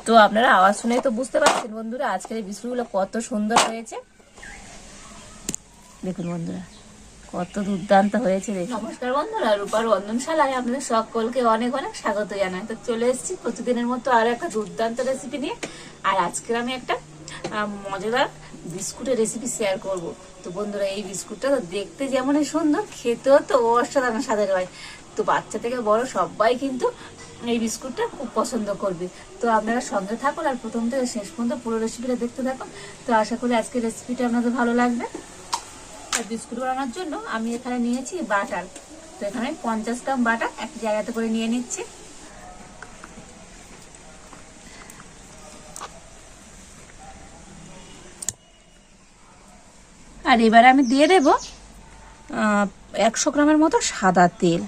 তো আপনারা আওয়াজ শুনেই তো বুঝতে পারছেন বন্ধুরা আজকের এই বিস্কুটগুলো কত সুন্দর হয়েছে। দেখুন বন্ধুরা কত দুর্দান্ত হয়েছে। নমস্কার বন্ধুরা, রূপার রন্ধনশালায় আপনাদের সকলকে অনেক অনেক স্বাগত জানাই। তো চলে এসেছি প্রতিদিনের মতো আরো একটা দুর্দান্ত রেসিপি নিয়ে। আর আজকে আমি একটা মজাদার বিস্কুটের রেসিপি শেয়ার করব। তো বন্ধুরা এই বিস্কুটটা তো দেখতে যেমনই সুন্দর, খেতেও তো অসাধারণ স্বাদের হয়। তো বাচ্চা থেকে বড় সবাই কিন্তু এই বিস্কুটটা খুব পছন্দ করবে। তো আপনারা সঙ্গে থাকুন আর প্রথম থেকে শেষ পর্যন্ত পুরো রেসিপিটা দেখতে থাকুন। তো আশা করি আজকের রেসিপিটা আপনাদের ভালো লাগবে। আর বিস্কুট বানানোর জন্য আমি এখানে নিয়েছি বাটার। তো এখানে 50 গ্রাম বাটার এক জায়গাতে করে নিয়ে নিচ্ছি। আর এবারে আমি দিয়ে দেব 100 গ্রামের মতো সাদা তেল।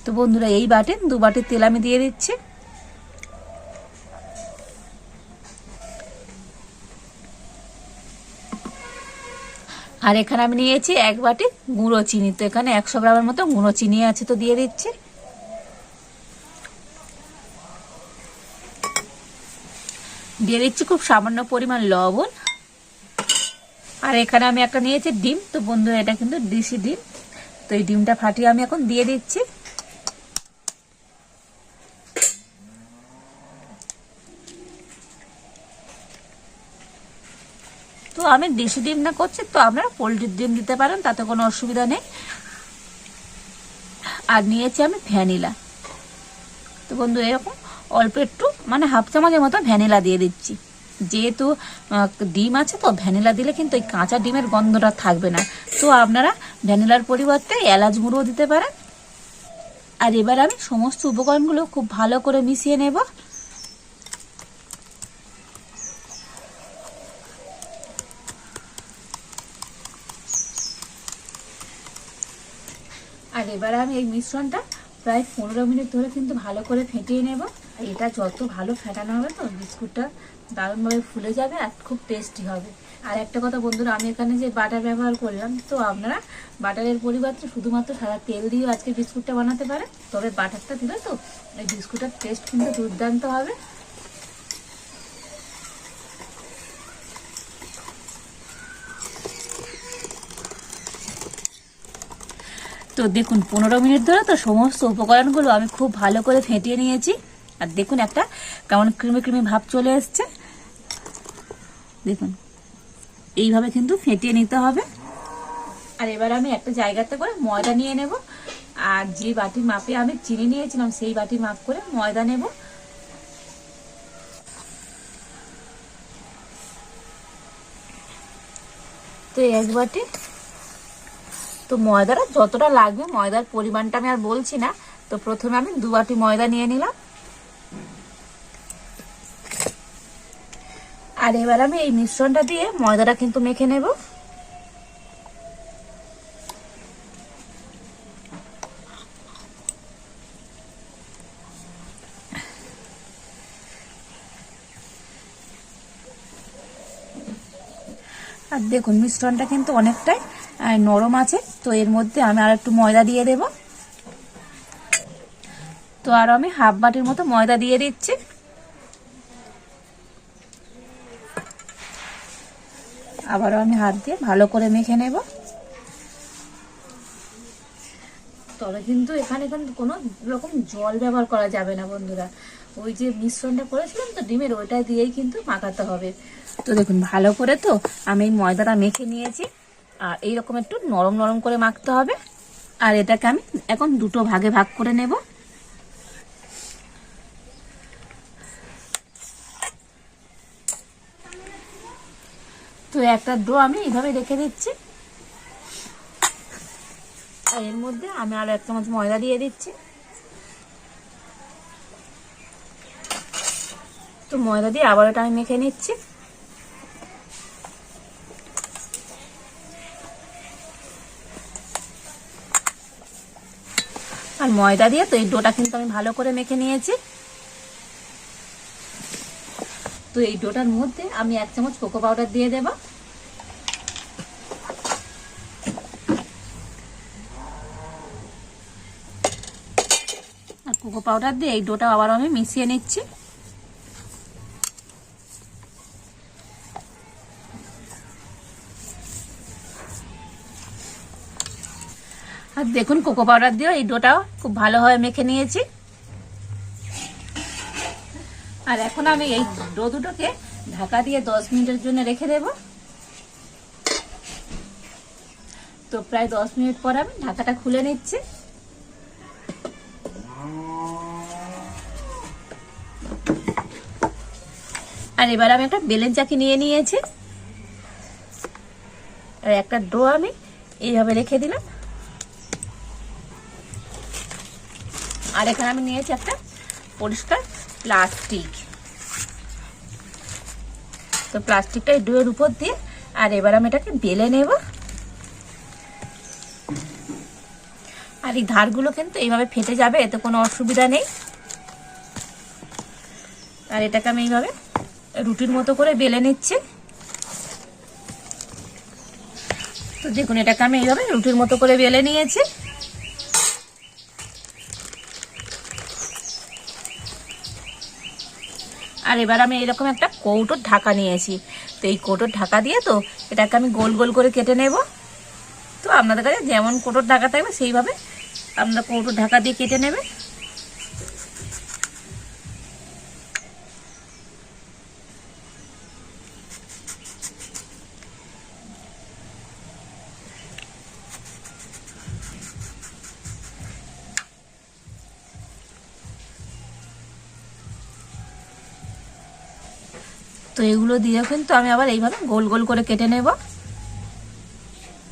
তো বন্ধুরা এই বাটির 2 বাটি তেল আমি দিয়ে দিচ্ছি। আর এখানে আমি নিয়েছি 1 বাটি গুঁড়ো চিনি। তো এখানে 100 গ্রামের মতো গুঁড়ো চিনি আছে, তো দিয়ে দিচ্ছি। দিয়ে দিচ্ছি খুব সামান্য পরিমাণ লবণ। আর এখানে আমি একটা নিয়েছি ডিম। তো বন্ধুরা এটা কিন্তু দেশি ডিম। তো এই ডিমটা ফাটিয়ে আমি এখন দিয়ে দিচ্ছি। তো আমি দেশি ডিম না করছি, তো আপনারা পোলট্রির ডিম দিতে পারেন, তাতে কোনো অসুবিধা নেই। আর নিয়েছি আমি ভ্যানিলা। তো বন্ধু এরকম অল্প একটু মানে হাফ চামচের মতো ভ্যানিলা দিয়ে দিচ্ছি। যেহেতু ডিম আছে তো ভ্যানিলা দিলে কিন্তু এই কাঁচা ডিমের গন্ধটা থাকবে না। তো আপনারা ভ্যানিলার পরিবর্তে এলাচ গুঁড়ো দিতে পারেন। আর এবার আমি সমস্ত উপকরণগুলো খুব ভালো করে মিশিয়ে নেব। আর এবার আমি এই মিশ্রণটা প্রায় 15 মিনিট ধরে কিন্তু ভালো করে ফেটিয়ে নেব। এটা যত ভালো ফেটানো হবে তো বিস্কুটটা দারুণভাবে ফুলে যাবে আর খুব টেস্টি হবে। আর একটা কথা বন্ধুরা, আমি এখানে যে বাটার ব্যবহার করলাম, তো আপনারা বাটারের পরিবর্তে শুধুমাত্র সাদা তেল দিয়েও আজকে বিস্কুটটা বানাতে পারেন। তবে বাটারটা দিলে তো এই বিস্কুটের টেস্ট কিন্তু দুর্দান্ত হবে। তো দেখুন 15 মিনিট ধরে তো সমস্ত উপকরণগুলো আমি খুব ভালো করে ফেটিয়ে নিয়েছি। আর দেখুন একটা কেমন ক্রিমি ক্রিমি ভাব চলে এসছে। দেখুন এইভাবে কিন্তু ফেটিয়ে নিতে হবে। আর এবার আমি একটা জায়গাতে করে ময়দা নিয়ে নেব। আর যে বাটির মাপে আমি চিনি নিয়েছিলাম সেই বাটির মাপ করে ময়দা নেব। তো 1 বাটি। তো ময়দাটা যতটা লাগবে, ময়দার পরিমাণটা আমি আর বলছি না। তো প্রথমে আমি 2 বাটি ময়দা নিয়ে নিলাম। আর এবার আমি এই মিশ্রণটা দিয়ে ময়দাটা কিন্তু মেখে নেব। আর দেখুন মিশ্রণটা কিন্তু অনেকটাই নরম আছে। তো এর মধ্যে আমি আর একটু ময়দা দিয়ে দেব। তো আর আমি হাফ বাটির মতো ময়দা দিয়ে দিচ্ছি। আবারও আমি হাত দিয়ে ভালো করে মেখে নেব। তবে কিন্তু এখানে কিন্তু কোনো রকম জল ব্যবহার করা যাবে না বন্ধুরা। ওই যে মিশ্রণটা করেছিলাম তো ডিমের, ওইটা দিয়েই কিন্তু মাখাতে হবে। তো দেখুন ভালো করে তো আমি এই ময়দাটা মেখে নিয়েছি। আর এইরকম একটু নরম নরম করে মাখতে হবে। আর এটাকে আমি এখন 2 ভাগে ভাগ করে নেব। তো একটা ডো আমি এইভাবে রেখে দিচ্ছি। আর এর মধ্যে আমি আর 1 চামচ ময়দা দিয়ে দিচ্ছি। তো ময়দা দিয়ে আবার এটা আমি মেখে নিচ্ছি। আর ময়দা দিয়ে তো এই ডোটা কিন্তু আমি ভালো করে মেখে নিয়েছি। তো এই ডোটার মধ্যে আমি 1 চামচ কোকো পাউডার দিয়ে দেব। আর কোকো পাউডার দিয়ে এই ডোটা আবার আমি মিশিয়ে নিচ্ছি। আর দেখুন কোকো পাউডার দিয়ে এই ডোটাও খুব ভালোভাবে মেখে নিয়েছি। আর এখন আমি এই ডো দুটোকে ঢাকা দিয়ে 10 মিনিটের জন্য রেখে দেব। তো প্রায় 10 মিনিট পর আমি ঢাকাটা খুলে নিচ্ছি। আর এবার আমি একটা বেলেন চাকি নিয়ে নিয়েছি, আর একটা ডো আমি এইভাবে রেখে দিলাম। আর এখানে আমি নিয়েছি একটা পরিষ্কার প্লাস্টিক। তো প্লাস্টিকটা এই ডোয়ের উপর দিয়ে, আর এবার আমি এটাকে বেলে নেব। আর এই ধারগুলো কিন্তু এইভাবে ফেটে যাবে, এতে কোনো অসুবিধা নেই। আর এটাকে আমি এইভাবে রুটির মতো করে বেলে নিচ্ছি। তো দেখুন এটাকে আমি এইভাবে রুটির মতো করে বেলে নিয়েছি। আর এবার আমি এরকম একটা কৌটোর ঢাকা নিয়েছি। তো এই কৌটোর ঢাকা দিয়ে তো এটাকে আমি গোল গোল করে কেটে নেব। তো আপনাদের কাছে যেমন কৌটোর ঢাকা থাকবে সেইভাবে আপনারা কৌটোর ঢাকা দিয়ে কেটে নেবে। তো এগুলো দিয়ে কিন্তু আমি আবার এইভাবে গোল গোল করে কেটে নেব।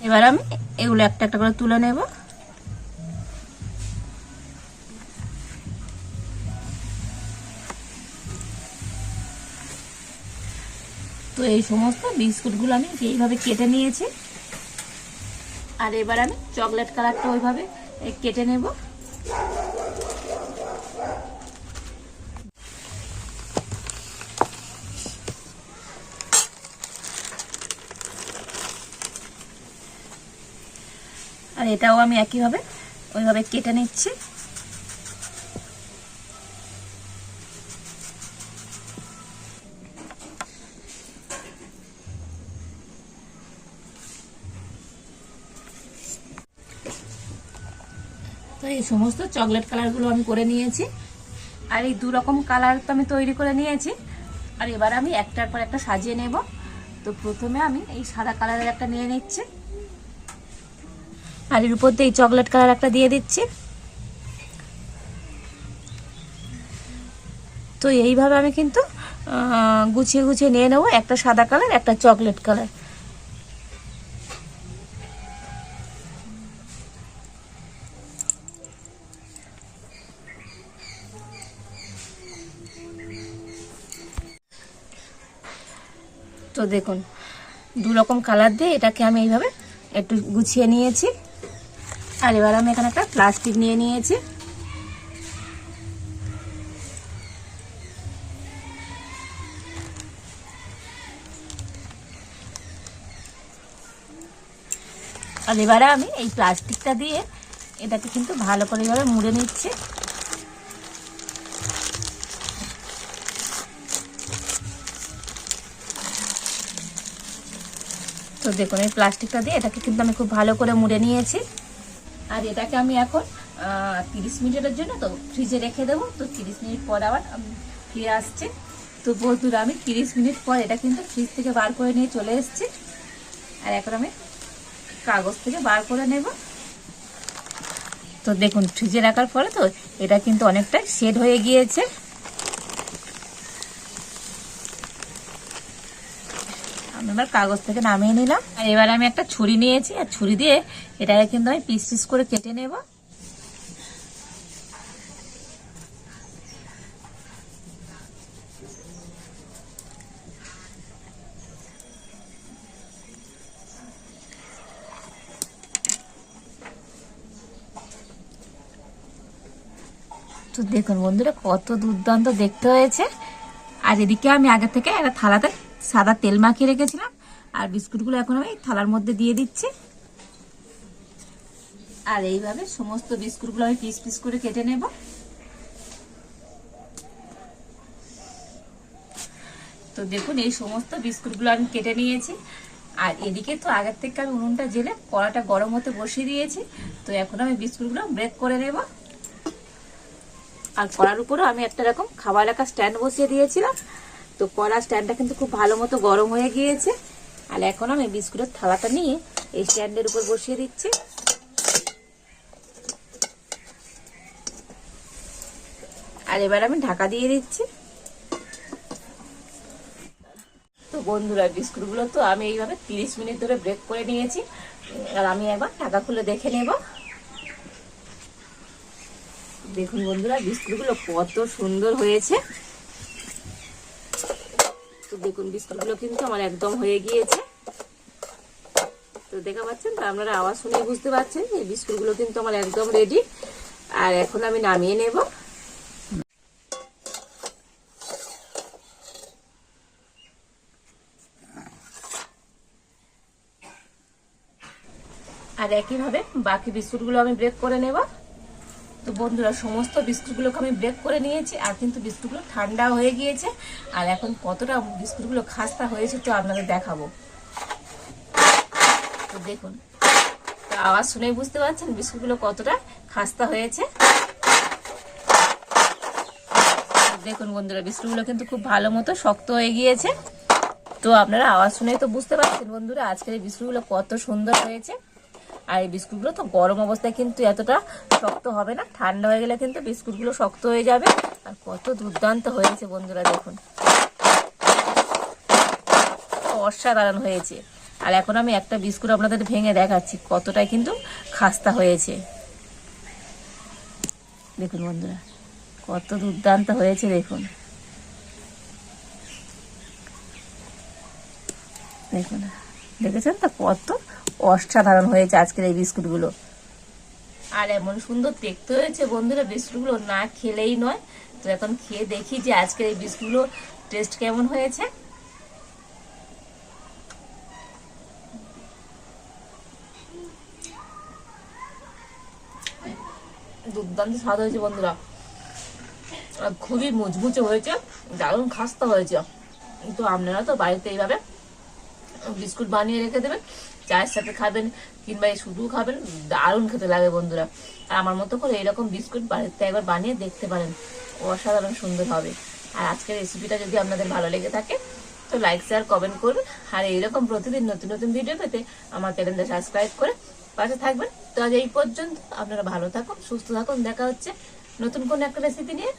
এবার আমি এগুলো একটা একটা করে তুলে নেব। তো এই সমস্ত বিস্কুটগুলো আমি এইভাবে কেটে নিয়েছি। আর এবার আমি চকলেট কালারটা ওইভাবে কেটে নেব। আর এটাও আমি একইভাবে ওইভাবে কেটে নিচ্ছি। তো এই সমস্ত চকলেট কালারগুলো আমি করে নিয়েছি। আর এই 2 রকম কালার তো আমি তৈরি করে নিয়েছি। আর এবার আমি একটার পর একটা সাজিয়ে নেব। তো প্রথমে আমি এই সাদা কালারের একটা নিয়ে নিচ্ছি, আর এর উপর দিয়ে এই চকলেট কালার একটা দিয়ে দিচ্ছি। তো এইভাবে আমি কিন্তু গুছিয়ে গুছিয়ে নিয়ে নেব, একটা সাদা কালার একটা চকলেট কালার। তো দেখুন 2 রকম কালার দিয়ে এটাকে আমি এইভাবে একটু গুছিয়ে নিয়েছি। আর এবার আমি এখানে একটা প্লাস্টিক নিয়ে নিয়েছি। আর এবারে আমি এই প্লাস্টিকটা দিয়ে এটাকে কিন্তু ভালো করে এইভাবে মুড়ে নিচ্ছি। তো দেখুন এই প্লাস্টিকটা দিয়ে এটাকে কিন্তু আমি খুব ভালো করে মুড়ে নিয়েছি। আর এটাকে আমি এখন 30 মিনিটের জন্য তো ফ্রিজে রেখে দেবো। তো 30 মিনিট পর আবার ফিরে আসছে। তো বন্ধুরা আমি 30 মিনিট পর এটা কিন্তু ফ্রিজ থেকে বার করে নিয়ে চলে এসেছি। আর এখন আমি কাগজ থেকে বার করে নেব। তো দেখুন ফ্রিজে রাখার ফলে তো এটা কিন্তু অনেকটা শেড হয়ে গিয়েছে। আমি এবার কাগজ থেকে নামিয়ে নিলাম। আর এবার আমি একটা ছুরি নিয়েছি, আর ছুরি দিয়ে এটাকে কিন্তু আমি পিস পিস করে কেটে নেব। তো দেখুন বন্ধুরা কত দুর্দান্ত দেখতে হয়েছে। আর এদিকে আমি আগে থেকে একটা থালাতে সাদা তেল মাখিয়ে রেখেছিলাম। আর বিস্কুটগুলো এখন আমি থালার মধ্যে দিয়ে দিচ্ছি। আর এইভাবে সমস্ত বিস্কুটগুলো আমি পিস পিস করে কেটে নেব। তো দেখুন এই সমস্ত বিস্কুটগুলো আমি কেটে নিয়েছি। আর এদিকে তো আগের থেকে আমি উনুনটা জেলে কড়াটা গরম হতে বসিয়ে দিয়েছি। তো এখন আমি বিস্কুটগুলো ব্রেক করে নেব। আর কড়ার উপরে আমি একটা রকম খাবার রাখা স্ট্যান্ড বসিয়ে দিয়েছিলাম। তো কড়া স্ট্যান্ডটা কিন্তু খুব ভালো মতো গরম হয়ে গিয়েছে। আর এখন আমি বিস্কুটের থালাটা নিয়ে এই স্ট্যান্ডের উপর বসিয়ে দিচ্ছি। আর এবার আমি ঢাকা দিয়ে দিচ্ছি। তো বন্ধুরা বিস্কুটগুলো তো আমি এইভাবে 30 মিনিট ধরে ব্রেক করে নিয়েছি। আর আমি একবার ঢাকা খুলে দেখে নেব। দেখুন বন্ধুরা বিস্কুটগুলো কত সুন্দর হয়েছে। তো দেখুন বিস্কুটগুলো কিন্তু আমার একদম হয়ে গিয়েছে। তো দেখা পাচ্ছেন তো, আপনারা আওয়াজ শুনে বুঝতে পারছেন এই বিস্কুটগুলো কিন্তু আমার একদম রেডি। আর এখন আমি নামিয়ে নেব। আর একইভাবে বাকি বিস্কুটগুলো আমি ব্রেক করে নেব। তো বন্ধুরা সমস্ত বিস্কুটগুলোকে আমি ব্রেক করে নিয়েছি। আর কিন্তু বিস্কুটগুলো ঠান্ডা হয়ে গিয়েছে। আর এখন কতটা বিস্কুটগুলো খাস্তা হয়েছে তো আপনাদের দেখাবো। তো দেখুন, তো আওয়াজ শুনেই বুঝতে পারছেন বিস্কুটগুলো কতটা খাস্তা হয়েছে। দেখুন বন্ধুরা বিস্কুটগুলো কিন্তু খুব ভালো মতো শক্ত হয়ে গিয়েছে। তো আপনারা আওয়াজ শুনেই তো বুঝতে পারছেন বন্ধুরা আজকের এই বিস্কুটগুলো কত সুন্দর হয়েছে। আর এই বিস্কুটগুলো তো গরম অবস্থায় কিন্তু এতটা শক্ত হবে না, ঠান্ডা হয়ে গেলে কিন্তু বিস্কুটগুলো শক্ত হয়ে যাবে। আর কত দুর্দান্ত হয়েছে বন্ধুরা দেখুন, অসাধারণ হয়েছে। আর এখন আমি একটা বিস্কুট আপনাদের ভেঙে দেখাচ্ছি কতটাই কিন্তু খাস্তা হয়েছে। দেখুন বন্ধুরা কত দুর্দান্ত হয়েছে দেখুন। দেখুন দেখেছেন তো কত অসাধারণ হয়েছে আজকের এই বিস্কুটগুলো। আর এমন সুন্দর দেখতে হয়েছে বন্ধুরা বিস্কুটগুলো না খেলেই নয়। তো এখন খেয়ে দেখি যে আজকের এই বিস্কুটগুলো টেস্ট কেমন হয়েছে। দুর্দান্ত স্বাদ হয়েছে বন্ধুরা, আর খুবই মুচমুচে হয়েছে, দারুণ খাস্তা হয়েছে। তো আপনারা তো বাড়িতে এইভাবে বিস্কুট বানিয়ে রেখে দেবেন, চায়ের সাথে খাবেন কিংবা শুধু খাবেন, দারুণ খেতে লাগে বন্ধুরা। আর আমার মতো করে এরকম বিস্কুট বাড়িতে একবার বানিয়ে দেখতে পারেন, অসাধারণ সুন্দর হবে। আর আজকের রেসিপিটা যদি আপনাদের ভালো লেগে থাকে তো লাইক শেয়ার কমেন্ট করবেন। আর এইরকম প্রতিদিন নতুন নতুন ভিডিও পেতে আমার চ্যানেলটা সাবস্ক্রাইব করে পাশে থাকবেন। তো আজ এই পর্যন্ত, আপনারা ভালো থাকুন, সুস্থ থাকুন। দেখা হচ্ছে নতুন কোন একটা রেসিপি নিয়ে।